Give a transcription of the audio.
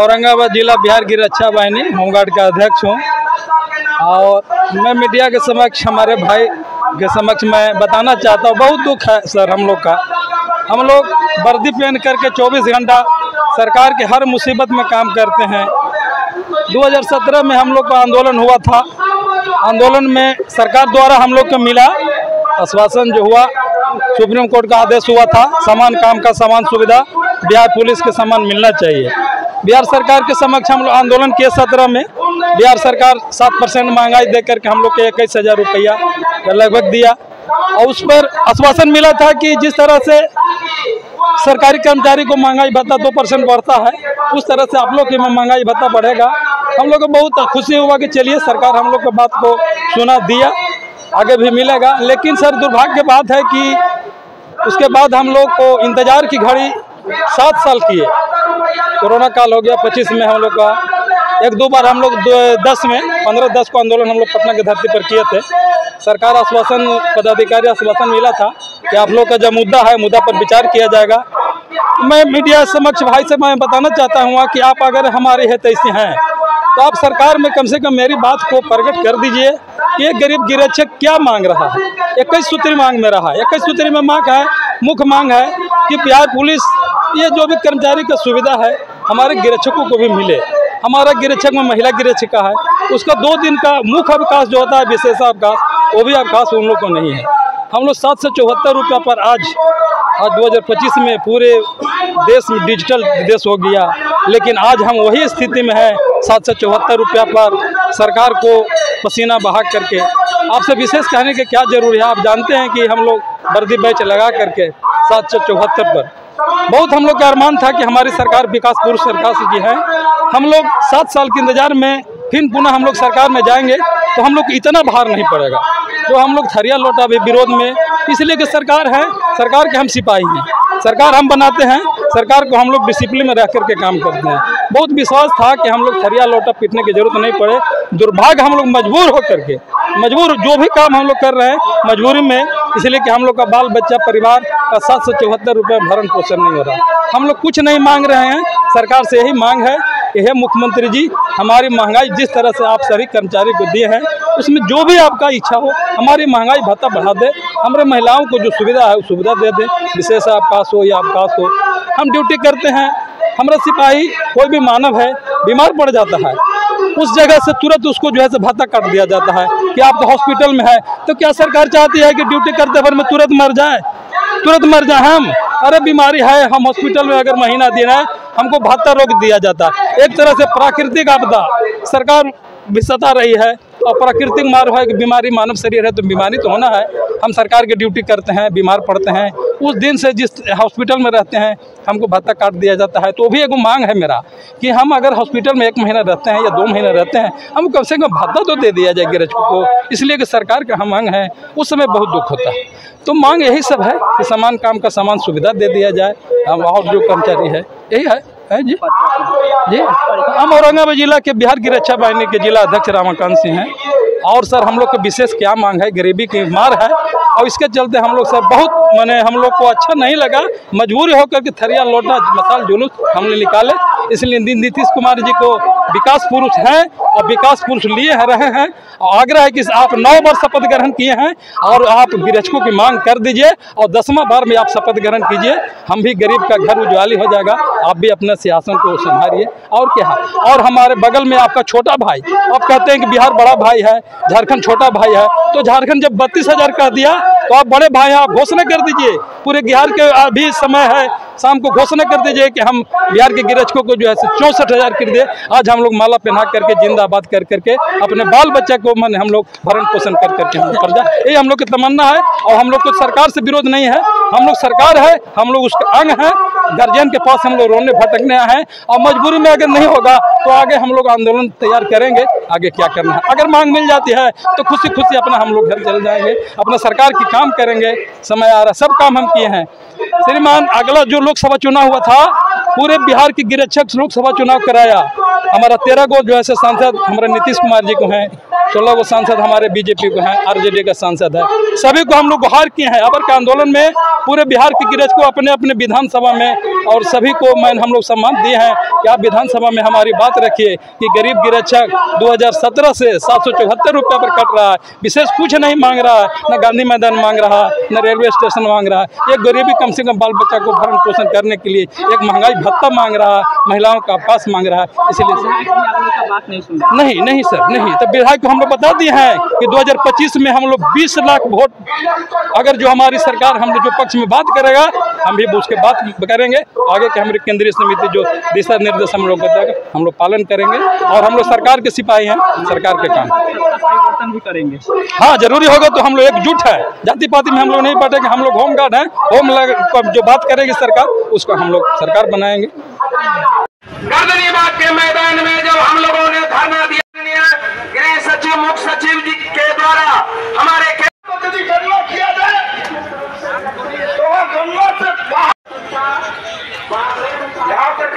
औरंगाबाद जिला बिहार की रक्षा वाहिनी होमगार्ड का अध्यक्ष हूँ और मैं मीडिया के समक्ष हमारे भाई के समक्ष मैं बताना चाहता हूँ, बहुत दुख है सर हम लोग का। हम लोग वर्दी पहन करके 24 घंटा सरकार के हर मुसीबत में काम करते हैं। 2017 में हम लोग का आंदोलन हुआ था। आंदोलन में सरकार द्वारा हम लोग को मिला आश्वासन जो हुआ, सुप्रीम कोर्ट का आदेश हुआ था, समान काम का समान सुविधा बिहार पुलिस के समान मिलना चाहिए। बिहार सरकार के समक्ष हम लोग आंदोलन किए 17 में। बिहार सरकार 7% महंगाई दे करके हम लोग के 21,000 रुपया लगभग दिया और उस पर आश्वासन मिला था कि जिस तरह से सरकारी कर्मचारी को महंगाई भत्ता 2% बढ़ता है, उस तरह से आप लोग के में महंगाई भत्ता बढ़ेगा। हम लोग को बहुत खुशी हुआ कि चलिए सरकार हम लोग की बात को सुना दिया, आगे भी मिलेगा। लेकिन सर दुर्भाग्य की बात है कि उसके बाद हम लोग को इंतजार की घड़ी 7 साल की है। कोरोना काल हो गया, 25 में हम लोग का 1-2 बार हम लोग 10 में 15-10 को आंदोलन हम लोग पटना की धरती पर किए थे। सरकार आश्वासन, पदाधिकारी आश्वासन मिला था कि आप लोग का जो मुद्दा है, मुद्दा पर विचार किया जाएगा। मैं मीडिया समक्ष भाई से मैं बताना चाहता हूँ कि आप अगर हमारे हितैषी हैं तो आप सरकार में कम से कम मेरी बात को प्रकट कर दीजिए कि एक गरीब गिरक्षक क्या मांग रहा है। 21 सूत्री मांग में रहा है। 21 सूत्री में मांग है, मुख्य मांग है कि बिहार पुलिस ये जो भी कर्मचारी का सुविधा है हमारे गिरक्षकों को भी मिले। हमारा गिरक्षक में महिला गिरक्षिका है, उसका 2 दिन का मुख्य अवकाश जो होता है विशेष अवकाश, वो भी अवकाश उन लोग को नहीं है। हम लोग 774 रुपया पर आज 2025 में पूरे देश में डिजिटल देश हो गया, लेकिन आज हम वही स्थिति में हैं 774 रुपया पर सरकार को पसीना बहा करके। आपसे विशेष कहने के क्या जरूरी है, आप जानते हैं कि हम लोग वर्दी बैच लगा करके 774 पर बहुत हम लोग का अरमान था कि हमारी सरकार विकास पुरुष सरकार की है। हम लोग 7 साल के इंतजार में फिर पुनः हम लोग सरकार में जाएंगे तो हम लोग को इतना भार नहीं पड़ेगा जो हम लोग थरिया लौटा भी विरोध में, इसलिए कि सरकार है, सरकार के हम सिपाही हैं, सरकार हम बनाते हैं, सरकार को हम लोग डिसिप्लिन में रह करके काम करते हैं। बहुत विश्वास था कि हम लोग थरिया लौटा पीटने की जरूरत नहीं पड़े। दुर्भाग्य हम लोग मजबूर होकर के जो भी काम हम लोग कर रहे हैं मजबूरी में, इसलिए कि हम लोग का बाल बच्चा परिवार का 774 रुपये भरण पोषण नहीं हो रहा। हम लोग कुछ नहीं मांग रहे हैं, सरकार से यही मांग है कि हे मुख्यमंत्री जी, हमारी महंगाई जिस तरह से आप सभी कर्मचारी को दिए हैं उसमें जो भी आपका इच्छा हो हमारी महंगाई भत्ता बढ़ा दे, हमारे महिलाओं को जो सुविधा है वो सुविधा दे दे, विशेष अवकाश हो या अवकाश हो। हम ड्यूटी करते हैं, हमारा सिपाही कोई भी मानव है बीमार पड़ जाता है, उस जगह से तुरंत उसको जो है से भत्ता काट दिया जाता है कि आप तो हॉस्पिटल में है। तो क्या सरकार चाहती है कि ड्यूटी करते भर में तुरंत मर जाए? हम अरे बीमारी है, हम हॉस्पिटल में अगर महीना दिन है हमको भत्ता रोक दिया जाता है। एक तरह से प्राकृतिक आपदा सरकार भी सता रही है और प्राकृतिक मार है कि बीमारी मानव शरीर है तो बीमारी तो होना है। हम सरकार की ड्यूटी करते हैं, बीमार पड़ते हैं, उस दिन से जिस हॉस्पिटल में रहते हैं हमको भत्ता काट दिया जाता है। तो भी एक मांग है मेरा कि हम अगर हॉस्पिटल में 1 महीना रहते हैं या 2 महीने रहते हैं, हम कम से कम भत्ता तो दे दिया जाए गिरक्षकों को, इसलिए कि सरकार का हम मांग है। उस समय बहुत दुख होता है। तो मांग यही सब है कि समान काम का समान सुविधा दे दिया जाए। और जो कर्मचारी है यही है जी। हम औरंगाबाद जिला के बिहार की रक्षा वाहिनी के जिला अध्यक्ष रमाकांत सिंह हैं। और सर हम लोग को विशेष क्या मांग है, गरीबी की मार है और इसके चलते हम लोग सर बहुत हम लोग को अच्छा नहीं लगा, मजबूरी होकर के थरिया लोटा मसाल जुलूस हमने निकाले। इसलिए नीतीश कुमार जी को विकास पुरुष हैं और विकास पुरुष लिए रहे हैं और आग्रह है कि आप 9 बार शपथ ग्रहण किए हैं और आप गिरक्षकों की मांग कर दीजिए और 10वां बार में आप शपथ ग्रहण कीजिए। हम भी गरीब का घर उज्ज्वली हो जाएगा, आप भी अपने सिंहासन को संभालिए। और क्या है, और हमारे बगल में आपका छोटा भाई, आप कहते हैं कि बिहार बड़ा भाई है, झारखंड छोटा भाई है, तो झारखंड जब 32,000 कर दिया तो आप बड़े भाई आप घोषणा कर दीजिए। पूरे बिहार के अभी समय है, शाम को घोषणा कर दीजिए कि हम बिहार के गिरक्षकों को जो है 64,000 कर दिए। आज हम लोग माला पहना करके जिंदाबाद कर करके अपने बाल बच्चा को मन हम लोग भरण पोषण कर करके हम लोग कर जाए, यही हम लोग की तमन्ना है। और हम लोग को सरकार से विरोध नहीं है, हम लोग सरकार है, हम लोग उसका अंग है। गार्जियन के पास हम लोग रोने भटकने आए हैं और मजबूरी में अगर नहीं होगा तो आगे हम लोग आंदोलन तैयार करेंगे। आगे क्या करना है, अगर मांग मिल जाती है तो खुशी खुशी अपना हम लोग घर चले जाएंगे, अपना सरकार की काम करेंगे। समय आ रहा, सब काम हम किए हैं श्रीमान। अगला जो लोकसभा चुनाव हुआ था, पूरे बिहार की गिरक्षक लोकसभा चुनाव कराया। हमारा 13 गो जो है सांसद हमारे नीतीश कुमार जी को हैं, 16 को सांसद हमारे बीजेपी को हैं, आरजेडी का सांसद है। सभी को हम लोग गुहार किए हैं। अबर के आंदोलन में पूरे बिहार की गिरज को अपने अपने विधानसभा में और सभी को हम लोग सम्मान दिए हैं कि आप विधानसभा में हमारी बात रखिए कि गरीब गिरक्षक 2017 से 774 रुपये पर कट रहा है, विशेष कुछ नहीं मांग रहा है, न गांधी मैदान मांग रहा है, न रेलवे स्टेशन मांग रहा है। एक गरीबी कम से कम बाल बच्चा को भरण पोषण करने के लिए एक महंगाई भत्ता मांग रहा है, महिलाओं का पास मांग रहा है। इसलिए बात नहीं सर, नहीं। तब विधायक को हम लोग बता दिए हैं कि 2025 में हम लोग 20 लाख वोट, अगर जो हमारी सरकार हम लोग जो पक्ष में बात करेगा हम भी उसके बात करेंगे। आगे के हमारी केंद्रीय समिति जो दिशा निर्देश हम लोग बताएगा हम लोग पालन करेंगे और हम लोग सरकार के सिपाही हैं, सरकार के काम परिवर्तन भी करेंगे। हाँ, जरूरी होगा तो हम लोग एकजुट है, जाति पाति में हम लोग नहीं बांटेंगे। हम लोग होम गार्ड हैं, जो बात करेगी सरकार उसको हम लोग सरकार बनाएंगे। गाजियाबाद के मैदान में जब हम लोगों ने धरना दिया, गृह सचिव मुख्य सचिव जी के द्वारा हमारे यदि गन्ना किया जाए तो वह गन्ना से जहाँ तक